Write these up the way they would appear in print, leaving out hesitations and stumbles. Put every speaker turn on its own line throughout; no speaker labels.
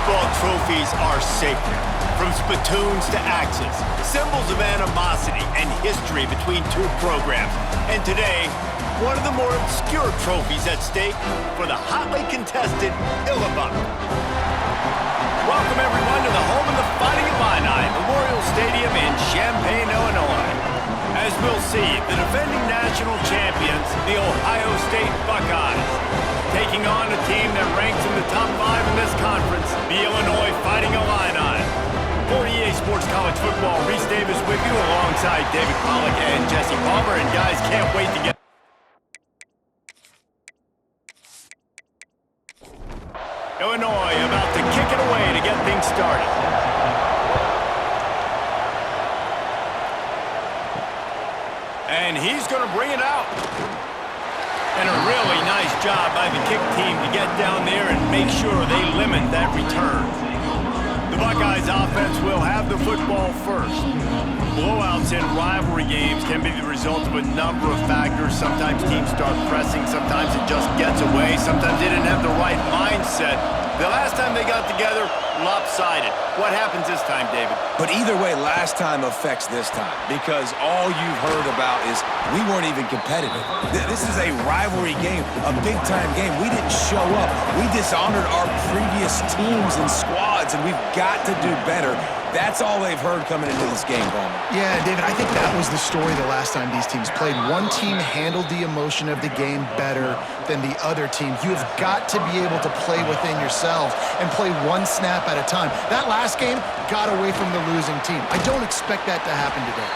Football trophies are sacred. From spittoons to axes, symbols of animosity and history between two programs. And today, one of the more obscure trophies at stake for the hotly contested Illinois. Welcome everyone to the home of the Fighting Illini, Memorial Stadium in Champaign, Illinois. As we'll see, the defending national champions, the Ohio State Buckeyes, taking on a team that ranks in the top 5 in this conference, the Illinois Fighting Illini. For EA Sports College Football, Reese Davis with you alongside David Pollack and Jesse Palmer. And guys, can't wait to get Illinois about to kick it away to get things started. And he's going to bring it out. And a really nice job by the kick team to get down there and make sure they limit that return. The Buckeyes offense will have the football first. Blowouts in rivalry games can be the result of a number of factors. Sometimes teams start pressing, sometimes it just gets away, sometimes they didn't have the right mindset. The last time they got together, lopsided. What happens this time, David?
But either way, last time affects this time because all you've heard about is we weren't even competitive. This is a rivalry game, a big-time game. We didn't show up. We dishonored our previous teams and squads, and we've got to do better. That's all they've heard coming into this game, Bowman.
Yeah, David, I think that was the story the last time these teams played. One team handled the emotion of the game better than the other team. You have got to be able to play within yourselves and play one snap at a time. That last game got away from the losing team. I don't expect that to happen today.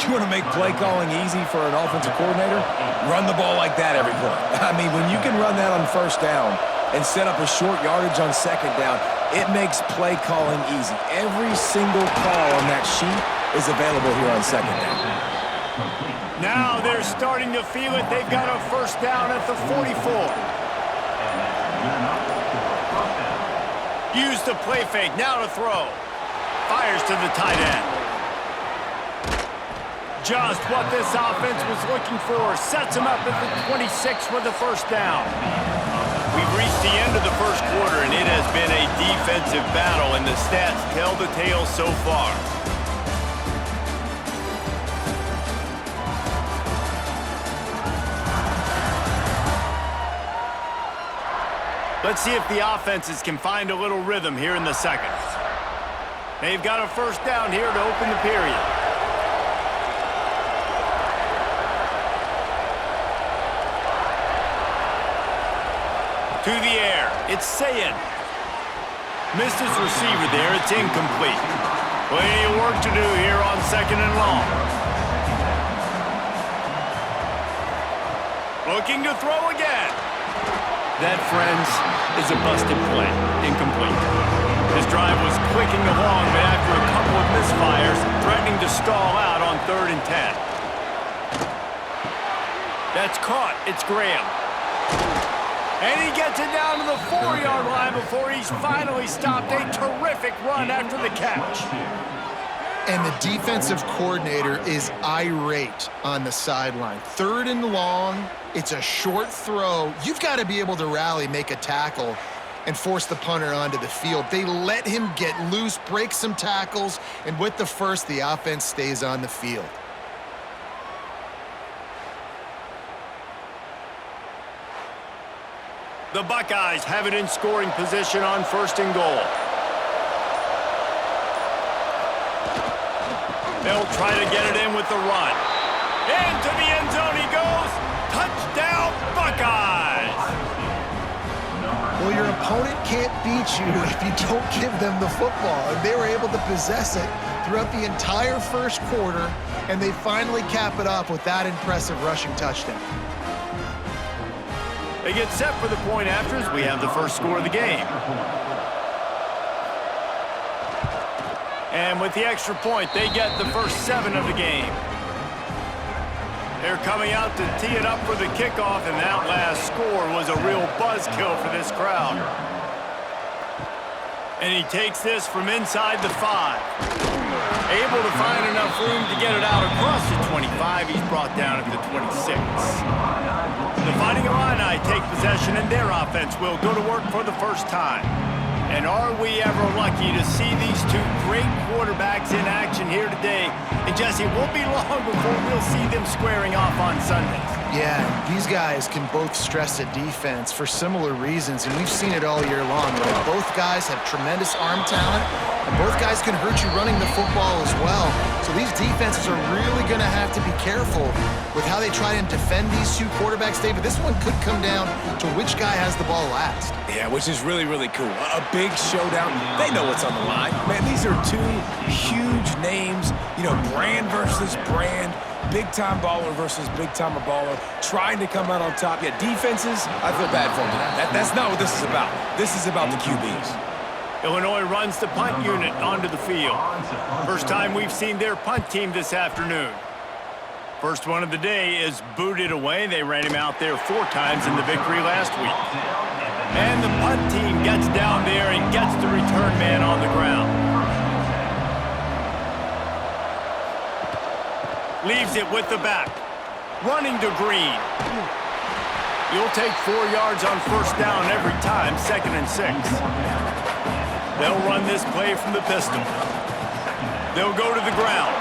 You want to make play calling easy for an offensive coordinator? Run the ball like that every play. I mean, when you can run that on first down and set up a short yardage on second down, it makes play calling easy. Every single call on that sheet is available here on second down.
Now they're starting to feel it. They've got a first down at the 44. Use the play fake. Now to throw. Fires to the tight end. Just what this offense was looking for. Sets him up at the 26 for the first down. We've reached the end of the first quarter, and it has been a defensive battle, and the stats tell the tale so far. Let's see if the offenses can find a little rhythm here in the second. They've got a first down here to open the period. To the air, it's Sayin. Missed his receiver there, it's incomplete. Plenty of work to do here on second and long. Looking to throw again. That, friends, is a busted play. Incomplete. This drive was clicking along, but after a couple of misfires, threatening to stall out on 3rd and 10. That's caught. It's Graham. And he gets it down to the 4-yard line before he's finally stopped. A terrific run after the catch.
And the defensive coordinator is irate on the sideline. 3rd and long, it's a short throw. You've got to be able to rally, make a tackle, and force the punter onto the field. They let him get loose, break some tackles, and with the first, the offense stays on the field.
The Buckeyes have it in scoring position on 1st and goal. They'll try to get it in with the run. Into the end zone he goes. Touchdown, Buckeyes!
Well, your opponent can't beat you if you don't give them the football. And they were able to possess it throughout the entire first quarter, and they finally cap it off with that impressive rushing touchdown.
They get set for the point after as we have the first score of the game. And with the extra point, they get the first 7 of the game. They're coming out to tee it up for the kickoff, and that last score was a real buzzkill for this crowd. And he takes this from inside the 5. Able to find enough room to get it out across the 25. He's brought down at the 26. The Fighting Illini take possession, and their offense will go to work for the first time. And are we ever lucky to see these two great quarterbacks in action here today? And Jesse, it won't be long before we'll see them squaring off on Sundays.
Yeah, these guys can both stress a defense for similar reasons, and we've seen it all year long. Right? Both guys have tremendous arm talent, and both guys can hurt you running the football as well. So these defenses are really going to have to be careful with how they try and defend these two quarterbacks, David. This one could come down to which guy has the ball last.
Yeah, which is really, really cool. A big showdown. They know what's on the line. Man, these are two huge names, brand versus brand. Big-time baller versus big-time baller, trying to come out on top. Yeah, defenses, I feel bad for them. That's not what this is about. This is about the QBs.
Illinois runs the punt unit onto the field. First time we've seen their punt team this afternoon. First one of the day is booted away. They ran him out there 4 times in the victory last week. And the punt team gets down there and gets the return man on the ground. Leaves it with the back. Running to Green. You'll take 4 yards on first down every time, 2nd and 6. They'll run this play from the pistol. They'll go to the ground.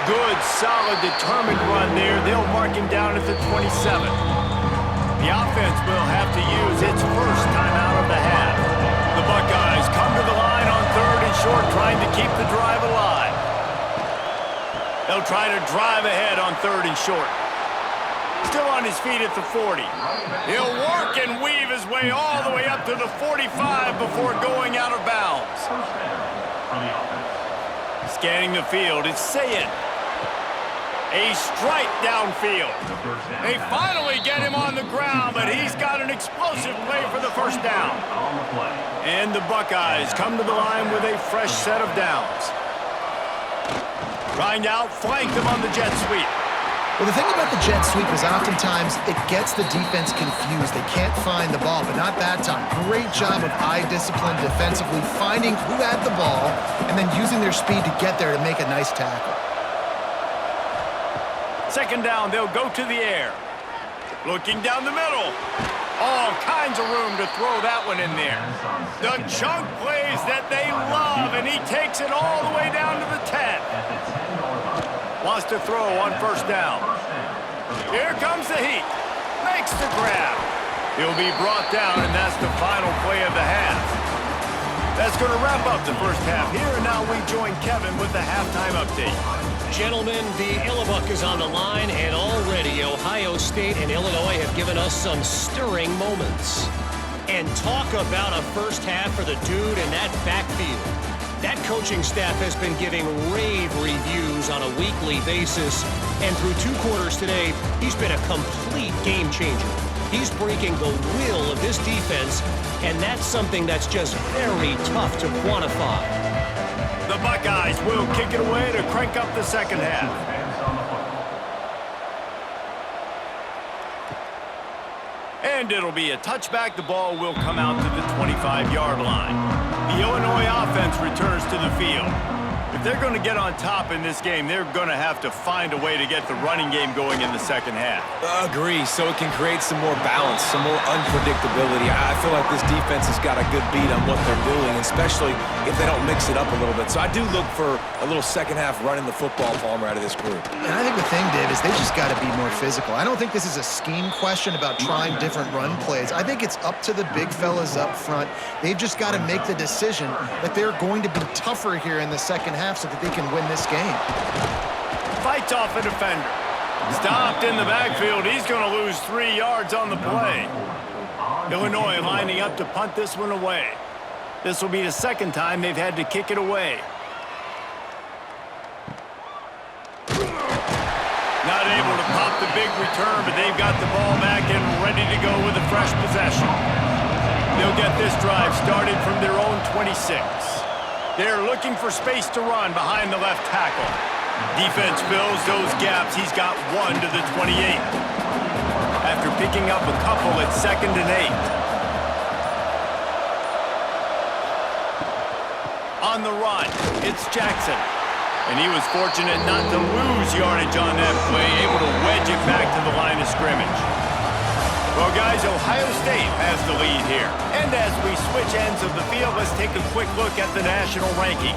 Good, solid, determined run there. They'll mark him down at the 27. The offense will have to use its first timeout of the half. The Buckeyes come to the line on 3rd and short, trying to keep the drive alive. They'll try to drive ahead on 3rd and short. Still on his feet at the 40. He'll work and weave his way all the way up to the 45 before going out of bounds. Scanning the field, it's Sayed. A strike downfield. They finally get him on the ground, but he's got an explosive play for the first down. And the Buckeyes come to the line with a fresh set of downs. Trying to outflank them on the jet sweep.
Well, the thing about the jet sweep is oftentimes it gets the defense confused. They can't find the ball, but not that time. Great job of eye discipline defensively, finding who had the ball, and then using their speed to get there to make a nice tackle.
2nd down, they'll go to the air. Looking down the middle. All kinds of room to throw that one in there. The chunk plays that they love, and he takes it all the way down to the 10. Wants to throw on first down. Here comes the heat. Makes the grab. He'll be brought down, and that's the final play of the half. That's going to wrap up the first half here, and now we join Kevin with the halftime update.
Gentlemen, the Illibuck is on the line, and already Ohio State and Illinois have given us some stirring moments. And talk about a first half for the dude in that backfield. That coaching staff has been giving rave reviews on a weekly basis, and through 2 quarters today, he's been a complete game changer. He's breaking the will of this defense, and that's something that's just very tough to quantify.
The Buckeyes will kick it away to crank up the second half. And it'll be a touchback. The ball will come out to the 25-yard line. The Illinois offense returns to the field. If they're going to get on top in this game, they're going to have to find a way to get the running game going in the second half.
Agree, so it can create some more balance, some more unpredictability. I feel like this defense has got a good beat on what they're doing, especially if they don't mix it up a little bit. So I do look for a little second half running the football palmer out of this group.
And I think the thing, Dave, is they just got to be more physical. I don't think this is a scheme question about trying different run plays. I think it's up to the big fellas up front. They've just got to make the decision that they're going to be tougher here in the second half so that they can win this game.
Fights off a defender. Stopped in the backfield. He's going to lose 3 yards on the play. Illinois lining up to punt this one away. This will be the second time they've had to kick it away. Not able to pop the big return, but they've got the ball back and ready to go with a fresh possession. They'll get this drive started from their own 26. They're looking for space to run behind the left tackle. Defense fills those gaps. He's got 1 to the 28. After picking up a couple at 2nd and 8. On the run, it's Jackson. And he was fortunate not to lose yardage on that play, able to wedge it back to the line of scrimmage. Well, guys, Ohio State has the lead here. And as we switch ends of the field, let's take a quick look at the national rankings.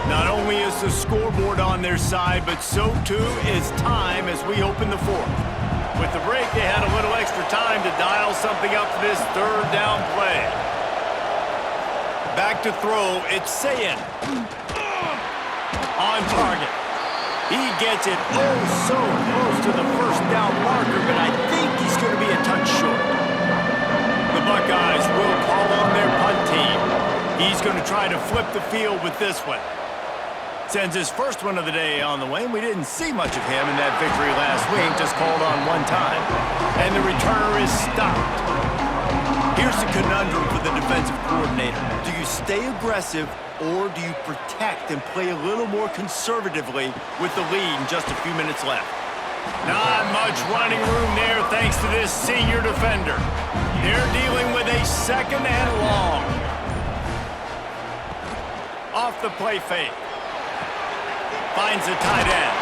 Not only is the scoreboard on their side, but so too is time as we open the fourth. With the break, they had a little extra time to dial something up for this third down play. Back to throw, it's Sayin. On target. He gets it oh so close to the first down marker, but I think he's going to be a touch short. The Buckeyes will call on their punt team. He's going to try to flip the field with this one. Sends his first one of the day on the way, and we didn't see much of him in that victory last week, just called on one time. And the returner is stopped. Here's the conundrum for the defensive coordinator. Do you stay aggressive or do you protect and play a little more conservatively with the lead and just a few minutes left? Not much running room there thanks to this senior defender. They're dealing with a second and long. Off the play fake. Finds a tight end.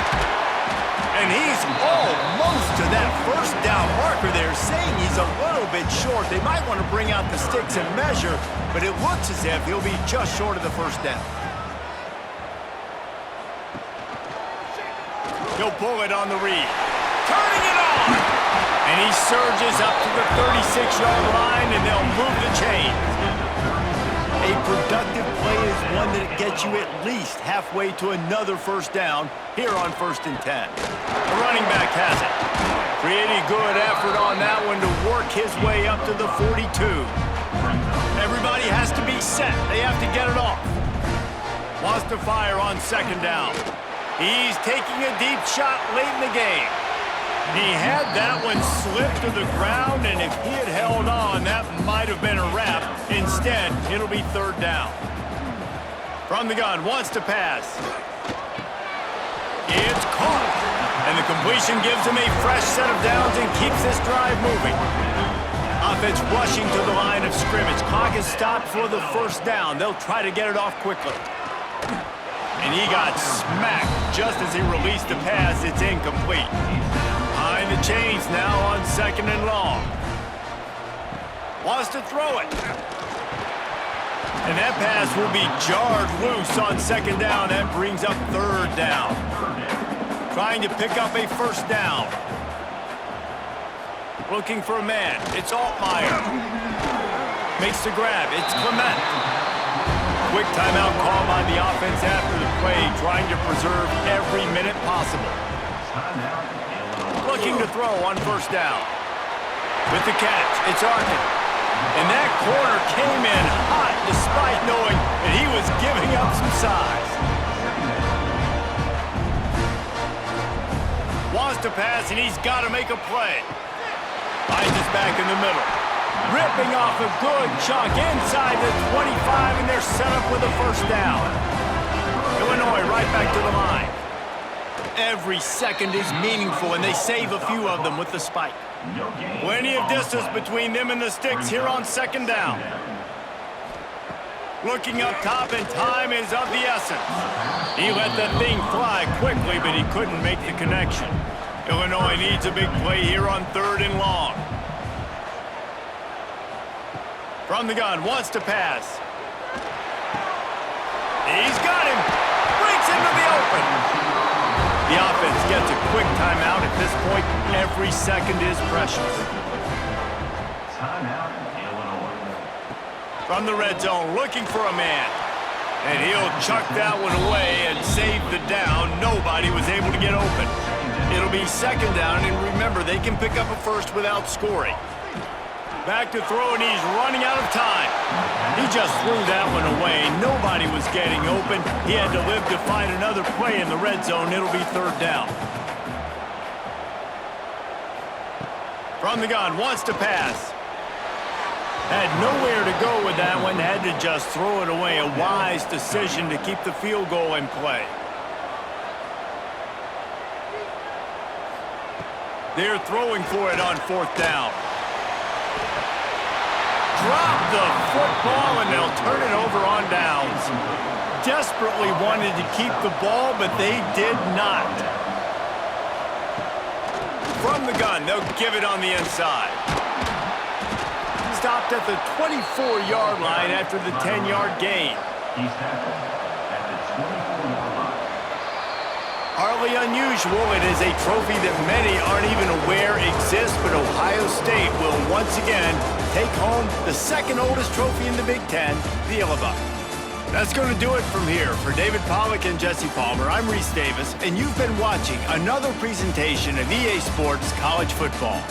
And he's almost to that first down marker there, saying he's a little bit short. They might want to bring out the sticks and measure, but it looks as if he'll be just short of the first down. He'll pull it on the read. Turning it on! And he surges up to the 36-yard line, and they'll move the chains. A productive play is one that gets you at least halfway to another first down here on 1st and 10. The running back has it. Pretty good effort on that one to work his way up to the 42. Everybody has to be set. They have to get it off. Wants to fire on 2nd down. He's taking a deep shot late in the game. He had that one slip to the ground, and if he had held on, that might have been a wrap. Instead, it'll be 3rd down. From the gun, wants to pass. It's caught. And the completion gives him a fresh set of downs and keeps this drive moving. Offense rushing to the line of scrimmage. Clock is stopped for the 1st down. They'll try to get it off quickly. And he got smacked just as he released the pass. It's incomplete. Behind the chains now on 2nd and long. Wants to throw it. And that pass will be jarred loose on 2nd down. That brings up 3rd down. Trying to pick up a 1st down. Looking for a man. It's Altmaier. Makes the grab. It's Clement. Quick timeout call by the offense after the play, trying to preserve every minute possible. Looking to throw on 1st down. With the catch, it's Arkin. And that corner came in hot despite knowing that he was giving up some size. Wants to pass, and he's got to make a play. Finds us back in the middle. Ripping off a good chunk inside the 25, and they're set up with a 1st down. Illinois right back to the line. Every second is meaningful, and they save a few of them with the spike. Plenty of distance between them and the sticks here on 2nd down. Looking up top, and time is of the essence. He let that thing fly quickly, but he couldn't make the connection. Illinois needs a big play here on 3rd and long. From the gun, wants to pass. He's got him. Breaks into the open. The offense gets a quick timeout. At this point, every second is precious.
Timeout, Illinois.
From the red zone, looking for a man. And he'll chuck that one away and save the down. Nobody was able to get open. It'll be 2nd down, and remember, they can pick up a 1st without scoring. Back to throw, and he's running out of time. He just threw that one away. Nobody was getting open. He had to live to find another play in the red zone. It'll be 3rd down. From the gun, wants to pass. Had nowhere to go with that one. Had to just throw it away. A wise decision to keep the field goal in play. They're throwing for it on 4th down. Drop the football, and they'll turn it over on downs. desperately wanted to keep the ball, but they did not. From the gun, they'll give it on the inside. Stopped at the 24-yard line after the 10-yard gain.
He's tackled at the 24-yard line.
Hardly unusual. It is a trophy that many aren't even aware exists, but Ohio State will once again take home the second oldest trophy in the Big Ten, the Illabuck. That's going to do it from here. For David Pollack and Jesse Palmer, I'm Reese Davis, and you've been watching another presentation of EA Sports College Football.